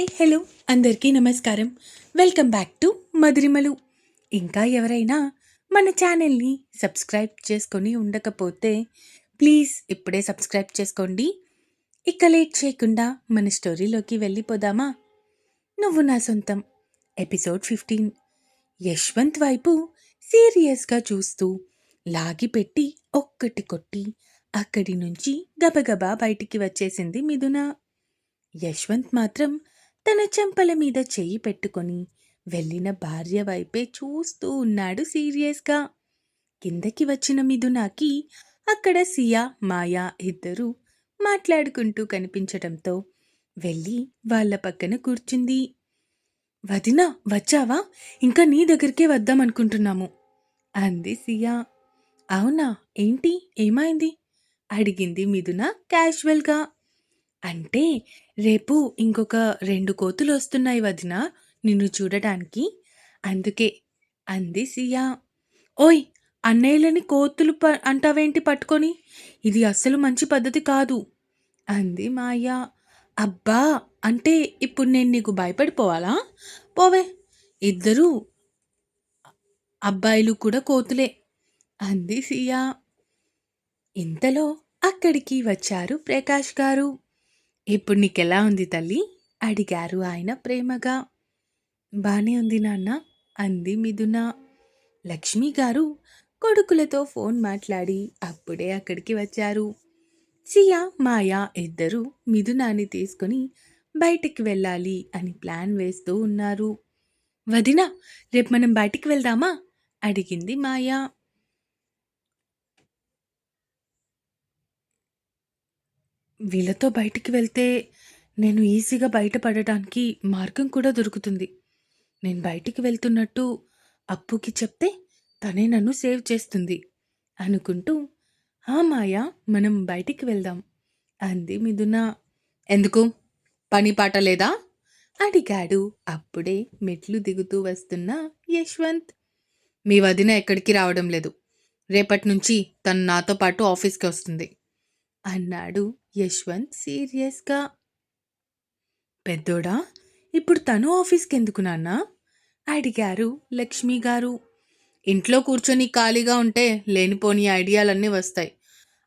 Hi hello అందరికీ నమస్కారం. Welcome back to Madhurimalu. ఇంకా ఎవరైనా మన ఛానల్ని సబ్స్క్రైబ్ చేసుకొని ఉండకపోతే ప్లీజ్ ఇప్పుడే సబ్స్క్రైబ్ చేసుకోండి. ఇక లేట్ చేయకుండా మన స్టోరీలోకి వెళ్ళిపోదామా? నువ్వు నా సొంతం ఎపిసోడ్ 15. యశ్వంత్ వైపు సీరియస్గా చూస్తూ లాగిపెట్టి ఒక్కటి కొట్టి అక్కడి నుంచి గబగబా బయటికి వచ్చేసింది మిథున. యశ్వంత్ మాత్రం తన చెంపల మీద చెయ్యి పెట్టుకొని వెళ్ళిన భార్య వైపే చూస్తూ ఉన్నాడు సీరియస్గా. కిందకి వచ్చిన మిథునాకి అక్కడ సియా మాయా ఇద్దరూ మాట్లాడుకుంటూ కనిపించటంతో వెళ్ళి వాళ్ళ పక్కన కూర్చుంది. వదినా వచ్చావా? ఇంకా నీ దగ్గరికే వద్దామనుకుంటున్నాము అంది సియా. అవునా, ఏంటి, ఏమైంది అడిగింది మిథున క్యాజువల్గా. అంటే రేపు ఇంకొక 2 కోతులు వస్తున్నాయి వదినా నిన్ను చూడటానికి, అందుకే అంది సియా. ఓయ్, అన్నయ్యలని కోతులు అంటావేంటి పట్టుకొని? ఇది అస్సలు మంచి పద్ధతి కాదు అంది మాయా. అబ్బా, అంటే ఇప్పుడు నేను నీకు భయపడిపోవాలా? పోవే, ఇద్దరు అబ్బాయిలు కూడా కోతులే అంది సియా. ఇంతలో అక్కడికి వచ్చారు ప్రకాష్ గారు. ఇప్పుడు నీకెలా ఉంది తల్లి అడిగారు ఆయన ప్రేమగా. బానే ఉంది నాన్న అంది మిథున. లక్ష్మి గారు కొడుకులతో ఫోన్ మాట్లాడి అప్పుడే అక్కడికి వచ్చారు. సియా మాయా ఇద్దరు మిథునాన్ని తీసుకుని బయటికి వెళ్ళాలి అని ప్లాన్ వేస్తూ ఉన్నారు. వదిన, రేపు మనం బయటికి వెళ్దామా అడిగింది మాయా. వీళ్ళతో బయటికి వెళ్తే నేను ఈజీగా బయటపడటానికి మార్గం కూడా దొరుకుతుంది. నేను బయటికి వెళ్తున్నట్టు అప్పుకి చెప్తే తనే నన్ను సేవ్ చేస్తుంది అనుకుంటూ, హా మాయా, మనం బయటికి వెళ్దాం అంది మిథున. ఎందుకు, పని పాట లేదా అడిగాడు అప్పుడే మెట్లు దిగుతూ వస్తున్న యశ్వంత్. మీ వదిన ఎక్కడికి రావడం లేదు. రేపటి నుంచి తను నాతో పాటు ఆఫీస్కి వస్తుంది అన్నాడు యశ్వంత్ సీరియస్గా. పెద్దోడా, ఇప్పుడు తను ఆఫీస్కి ఎందుకు నాన్నా అడిగారు లక్ష్మి గారు. ఇంట్లో కూర్చొని ఖాళీగా ఉంటే లేనిపోని ఐడియాలన్నీ వస్తాయి.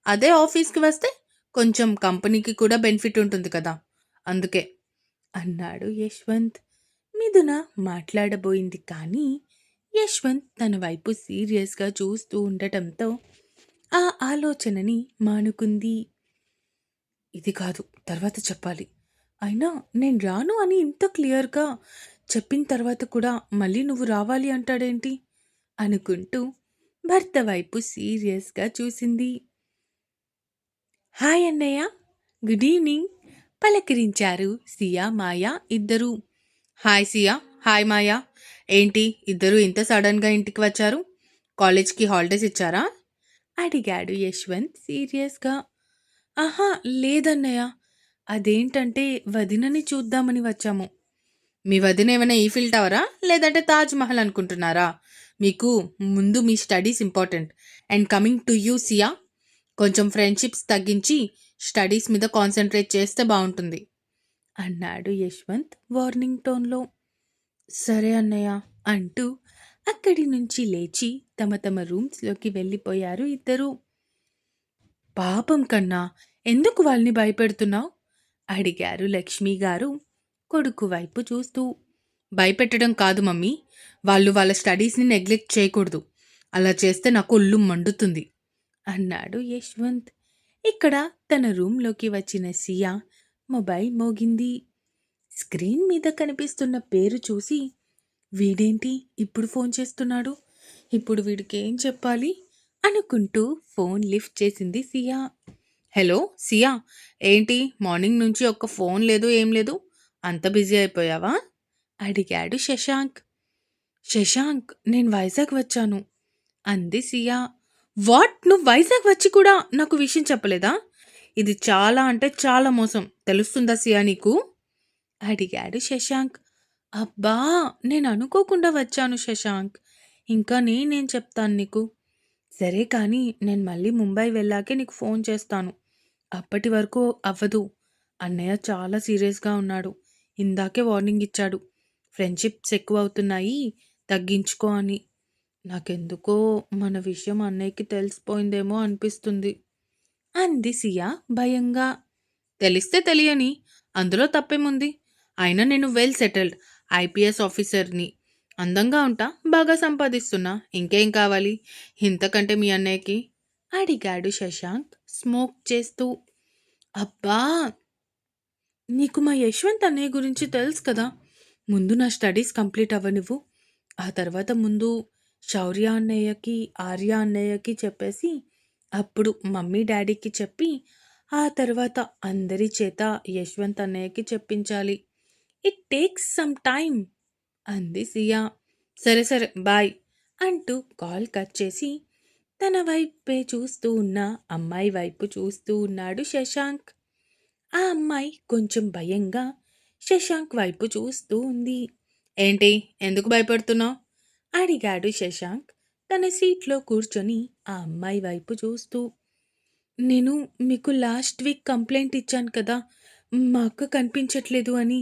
అదే ఆఫీస్కి వస్తే కొంచెం కంపెనీకి కూడా బెనిఫిట్ ఉంటుంది కదా, అందుకే అన్నాడు యశ్వంత్. మిథున మాట్లాడబోయింది కానీ యశ్వంత్ తన వైపు సీరియస్గా చూస్తూ ఉండటంతో ఆ ఆలోచనని మానుకుంది. ఇది కాదు, తర్వాత చెప్పాలి. అయినా నేను రాను అని ఇంత క్లియర్గా చెప్పిన తర్వాత కూడా మళ్ళీ నువ్వు రావాలి అంటాడేంటి అనుకుంటూ భర్త వైపు సీరియస్గా చూసింది. హాయ్ అన్నయ్య, గుడ్ ఈవినింగ్ పలకరించారు సియా మాయా ఇద్దరు. హాయ్ సియా, హాయ్ మాయా. ఏంటి ఇద్దరు ఇంత సడన్గా ఇంటికి వచ్చారు? కాలేజ్కి హాలిడేస్ ఇచ్చారా అడిగాడు యశ్వంత్ సీరియస్గా. ఆహా, లేదన్నయ్య, అదేంటంటే వదినని చూద్దామని వచ్చాము. మీ వదిన ఏమైనా ఈఫిల్ టవరా లేదంటే తాజ్ మహల్ అనుకుంటున్నారా? మీకు ముందు మీ studies important. And coming to you Siya, కొంచెం ఫ్రెండ్షిప్స్ తగ్గించి స్టడీస్ మీద కాన్సన్ట్రేట్ చేస్తే బాగుంటుంది అన్నాడు యశ్వంత్ వార్నింగ్ టోన్లో. సరే అన్నయ్య అంటూ అక్కడి నుంచి లేచి తమ తమ రూమ్స్లోకి వెళ్ళిపోయారు ఇద్దరు. పాపం కన్నా, ఎందుకు వాళ్ళని భయపెడుతున్నావు అడిగారు లక్ష్మి గారు కొడుకు వైపు చూస్తూ. భయపెట్టడం కాదు మమ్మీ, వాళ్ళు వాళ్ళ స్టడీస్ని నెగ్లెక్ట్ చేయకూడదు. అలా చేస్తే నాకు ఒళ్ళు మండుతుంది అన్నాడు యశ్వంత్. ఇక్కడ తన రూంలోకి వచ్చిన సియా మొబైల్ మోగింది. స్క్రీన్ మీద కనిపిస్తున్న పేరు చూసి, వీడేంటి ఇప్పుడు ఫోన్ చేస్తున్నాడు, ఇప్పుడు వీడికి ఏం చెప్పాలి అనుకుంటూ ఫోన్ లిఫ్ట్ చేసింది సియా. హలో సియా, ఏంటి మార్నింగ్ నుంచి ఒక్క ఫోన్ లేదు, ఏం లేదు, అంత బిజీ అయిపోయావా అడిగాడు శశాంక్. శశాంక్, నేను వైజాగ్ వచ్చాను అంది సియా. వాట్, నువ్వు వైజాగ్ వచ్చి కూడా నాకు విషయం చెప్పలేదా? ఇది చాలా అంటే చాలా మోసం, తెలుస్తుందా సియా నీకు అడిగాడు శశాంక్. అబ్బా, నేను అనుకోకుండా వచ్చాను శశాంక్, ఇంకా నేనేం చెప్తాను నీకు. సరే కానీ నేను మళ్ళీ ముంబై వెళ్ళాకే నీకు ఫోన్ చేస్తాను, అప్పటి వరకు అవ్వదు. అన్నయ్య చాలా సీరియస్గా ఉన్నాడు, ఇందాకే వార్నింగ్ ఇచ్చాడు. ఫ్రెండ్‌షిప్స్ ఎక్కువవుతున్నాయి, తగ్గించుకో అని. నాకెందుకో మన విషయం అన్నయ్యకి తెలిసిపోయిందేమో అనిపిస్తుంది. అంది సియా భయంగా. తెలిస్తే తెలియని, అందులో తప్పేముంది? అయినా నేను వెల్ సెటిల్డ్ ఐపీఎస్ ఆఫీసర్‌ని. అందంగా ఉంటా, బాగా సంపాదిస్తున్నా. ఇంకేం కావాలి? ఇంతకంటే మీ అన్నయ్యకి? అడిగాడు శశాంక్ స్మోక్ చేస్తూ. అబ్బా! నీకు మా యశ్వంత్ అన్నయ్య గురించి తెలుసు కదా! ముందు నా స్టడీస్ కంప్లీట్ అవ్వనివ్వు. ఆ తర్వాత ముందు శౌర్య అన్నయ్యకి, ఆర్య అన్నయ్యకి చెప్పేసి, అప్పుడు మమ్మీ, డ్యాడీకి చెప్పి, ఆ తర్వాత అందరి చేత యశ్వంత్ అన్నయ్యకి చెప్పించాలి. ఇట్ టేక్స్ సమ్ టైమ్ అంది సియా. సరే సరే బాయ్ అంటూ కాల్ కట్ చేసి తన వైపే చూస్తూ ఉన్న అమ్మాయి వైపు చూస్తూ ఉన్నాడు శశాంక్. ఆ అమ్మాయి కొంచెం భయంగా శశాంక్ వైపు చూస్తూ ఉంది. ఏంటి? ఎందుకు భయపడుతున్నావు? అడిగాడు శశాంక్ తన సీట్లో కూర్చొని ఆ అమ్మాయి వైపు చూస్తూ. నేను మీకు లాస్ట్ వీక్ కంప్లైంట్ ఇచ్చాను కదా! మా అక్క కనిపించట్లేదు అని.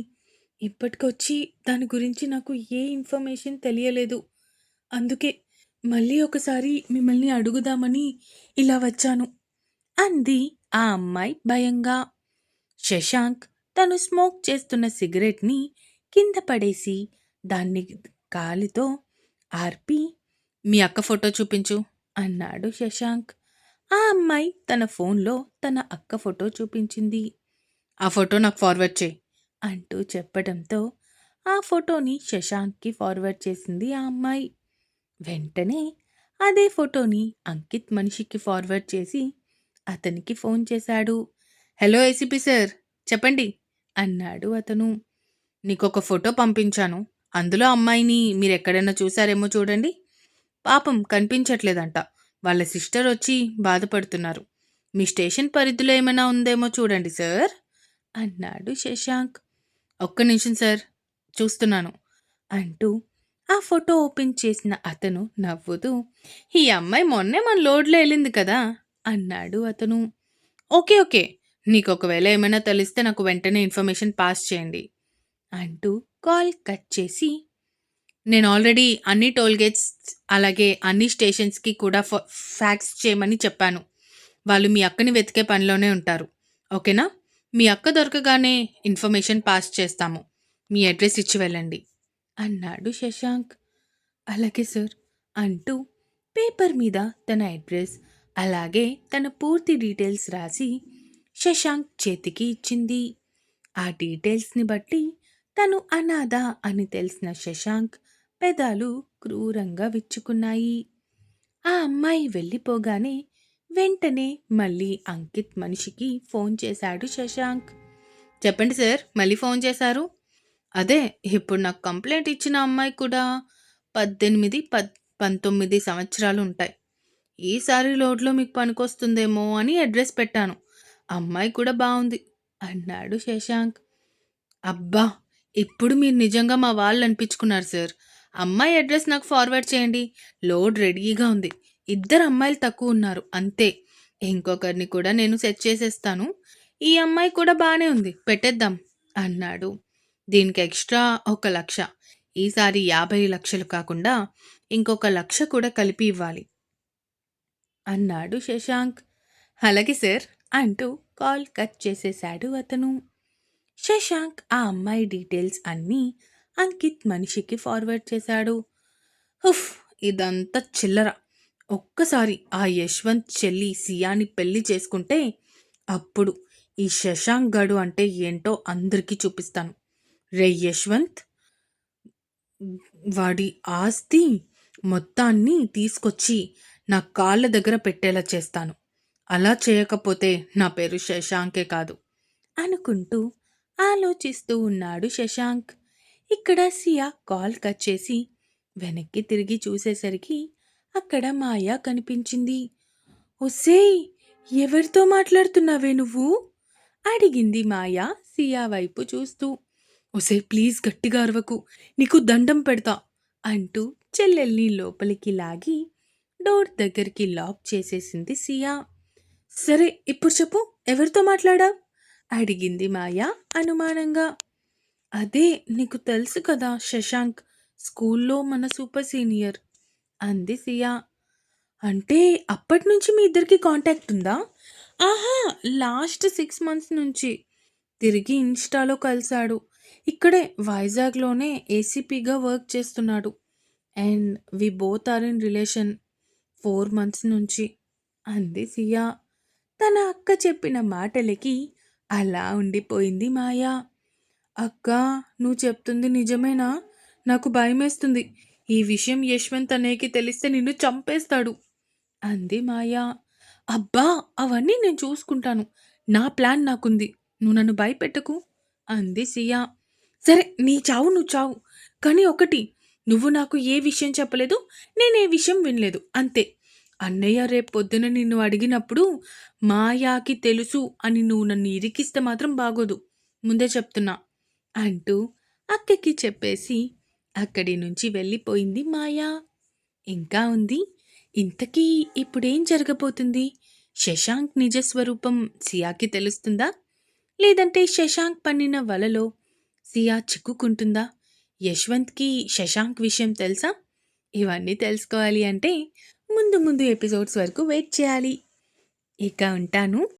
ఇప్పటికొచ్చి దాని గురించి నాకు ఏ ఇన్ఫర్మేషన్ తెలియలేదు. అందుకే మళ్ళీ ఒకసారి మిమ్మల్ని అడుగుదామని ఇలా వచ్చాను అంది ఆ అమ్మాయి భయంగా. శశాంక్ తను స్మోక్ చేస్తున్న సిగరెట్‌ని కింద పడేసి దాన్ని కాలితో ఆర్పి, "మీ అక్క ఫోటో చూపించు" అన్నాడు శశాంక్. ఆ అమ్మాయి తన ఫోన్‌లో తన అక్క ఫోటో చూపించింది. "ఆ ఫోటో నాకు ఫార్వర్డ్ చెయి" అంటూ చెప్పడంతో ఆ ఫోటోని శశాంక్‌కి ఫార్వర్డ్ చేసింది ఆ అమ్మాయి. వెంటనే అదే ఫోటోని అంకిత్ మనిషికి ఫార్వర్డ్ చేసి అతనికి ఫోన్ చేశాడు. "హలో ఏసీపీ సార్, చెప్పండి" అన్నాడు అతను. "నీకొక ఫోటో పంపించాను. అందులో అమ్మాయిని మీరెక్కడైనా చూసారేమో చూడండి. పాపం కనిపించట్లేదంట. వాళ్ళ సిస్టర్ వచ్చి బాధపడుతున్నారు. మీ స్టేషన్ పరిధిలో ఏమైనా ఉందేమో చూడండి సార్" అన్నాడు శశాంక్. "ఒక్క నిమిషం సార్, చూస్తున్నాను" అంటూ ఆ ఫోటో ఓపెన్ చేసిన అతను నవ్వుతూ, "ఈ అమ్మాయి మొన్నే మన లోడ్లో వెళ్ళింది కదా" అన్నాడు అతను. "ఓకే ఓకే, నీకు ఒకవేళ ఏమైనా తెలిస్తే నాకు వెంటనే ఇన్ఫర్మేషన్ పాస్ చేయండి" అంటూ కాల్ కట్ చేసి, "నేను ఆల్రెడీ అన్ని టోల్ గేట్స్ అలాగే అన్ని స్టేషన్స్కి కూడా ఫ్యాక్స్ చేయమని చెప్పాను. వాళ్ళు మీ అక్కని వెతికే పనిలోనే ఉంటారు. ఓకేనా? మీ అక్క దొరకగానే ఇన్ఫర్మేషన్ పాస్ చేస్తాము. మీ అడ్రస్ ఇచ్చి వెళ్ళండి" అన్నాడు శశాంక్. "అలాగే సార్" అంటూ పేపర్ మీద తన అడ్రస్ అలాగే తన పూర్తి డీటెయిల్స్ రాసి శశాంక్ చేతికి ఇచ్చింది. ఆ డీటెయిల్స్ని బట్టి తను అనాథ అని తెలిసిన శశాంక్ పెదాలు క్రూరంగా విచ్చుకున్నాయి. ఆ అమ్మాయి వెళ్ళిపోగానే వెంటనే మళ్ళీ అంకిత్ మనిషికి ఫోన్ చేశాడు శశాంక్. "చెప్పండి సార్, మళ్ళీ ఫోన్ చేశారు?" "అదే, ఇప్పుడు నాకు కంప్లైంట్ ఇచ్చిన అమ్మాయి కూడా 18, 19 సంవత్సరాలు ఉంటాయి. ఈసారి లోడ్లో మీకు పనికొస్తుందేమో అని అడ్రస్ పెట్టాను. అమ్మాయి కూడా బావుంది" అన్నాడు శశాంక్. "అబ్బా! ఇప్పుడు మీరు నిజంగా మా వాళ్ళనిపించుకున్నారు సార్. అమ్మాయి అడ్రస్ నాకు ఫార్వర్డ్ చేయండి. లోడ్ రెడీగా ఉంది. ఇద్దరు అమ్మాయిలు తక్కువున్నారు అంతే. ఇంకొకరిని కూడా నేను సెట్ చేసేస్తాను. ఈ అమ్మాయి కూడా బానే ఉంది. పెట్టేద్దాం" అన్నాడు. "దీనికి ఎక్స్‌ట్రా 1,00,000. ఈసారి 50,00,000 కాకుండా ఇంకొక 1,00,000 కూడా కలిపి ఇవ్వాలి" అన్నాడు శశాంక్. "అలాగే సార్" అంటూ కాల్ కట్ చేసేశాడు అతను. శశాంక్ ఆ అమ్మాయి డీటెయిల్స్ అన్నీ అంకిత్ మనిషికి ఫార్వర్డ్ చేశాడు. ఉఫ్! ఇదంతా చిల్లర. ఒక్కసారి ఆ యశ్వంత్ చెల్లి సియాని పెళ్లి చేసుకుంటే అప్పుడు ఈ శశాంక్ గడు అంటే ఏంటో అందరికీ చూపిస్తాను. రేయ్ యశ్వంత్, వాడి ఆస్తి మొత్తాన్ని తీసుకొచ్చి నా కాళ్ళ దగ్గర పెట్టేలా చేస్తాను. అలా చేయకపోతే నా పేరు శశాంకే కాదు అనుకుంటూ ఆలోచిస్తూ ఉన్నాడు శశాంక్. ఇక్కడ సియా కాల్ కట్ చేసి వెనక్కి తిరిగి చూసేసరికి అక్కడ మాయ కనిపించింది. "ఒసేయ్! ఎవరితో మాట్లాడుతున్నావే నువ్వు?" అడిగింది మాయ సియా వైపు చూస్తూ. "ఒసేయ్ ప్లీజ్ గట్టిగా అరవకు, నీకు దండం పెడతా" అంటూ చెల్లెల్ని లోపలికి లాగి డోర్ దగ్గరికి లాక్ చేసేసింది సియా. "సరే ఇప్పుడు చెప్పు, ఎవరితో మాట్లాడావ్?" అడిగింది మాయ అనుమానంగా. అదే నీకు తెలుసు కదా శశాంక్ స్కూల్లో మన సూపర్ సీనియర్ అంది సియా. అంటే అప్పటినుంచి మీ ఇద్దరికి కాంటాక్ట్ ఉందా? ఆహా! లాస్ట్ 6 మంత్స్ నుంచి. తిరిగి ఇన్‌స్టాలో కలిసాడు. ఇక్కడే వైజాగ్‌లోనే ఏసీపీగా వర్క్ చేస్తున్నాడు. And we both are in relation 4 months నుంచి అంది సియా. తన అక్క చెప్పిన మాటలకి అలా ఉండిపోయింది మాయ. అక్కా! నువ్వు చెప్తుంది నిజమేనా? నాకు భయమేస్తుంది. ఈ విషయం యశ్వంత్ అన్నయ్యకి తెలిస్తే నిన్ను చంపేస్తాడు అంది మాయ. అబ్బా! అవన్నీ నేను చూసుకుంటాను. నా ప్లాన్ నాకుంది. నువ్వు నన్ను భయపెట్టకు అంది సియా. సరే నీ చావు నువ్వు చావు. కానీ ఒకటి నువ్వు నాకు ఏ విషయం చెప్పలేదు. నేనే విషయం వినలేదు. అంతే. అన్నయ్య రేపొద్దున నిన్ను అడిగినప్పుడు మాయాకి తెలుసు అని నువ్వు నన్ను ఇరికిస్తే మాత్రం బాగోదు. ముందే చెప్తున్నా అంటూ అక్కకి చెప్పేసి అక్కడి నుంచి వెళ్ళిపోయింది మాయ. ఇంకా ఉంది. ఇంతకీ ఇప్పుడేం జరగబోతుంది? శశాంక్ నిజ స్వరూపం సియాకి తెలుస్తుందా? లేదంటే శశాంక్ పన్నిన వలలో సియా చిక్కుకుంటుందా? యశ్వంత్‌కి శశాంక్ విషయం తెలుసా? ఇవన్నీ తెలుసుకోవాలి అంటే ముందు ముందు ఎపిసోడ్స్ వరకు వెయిట్ చేయాలి. ఇక ఉంటాను.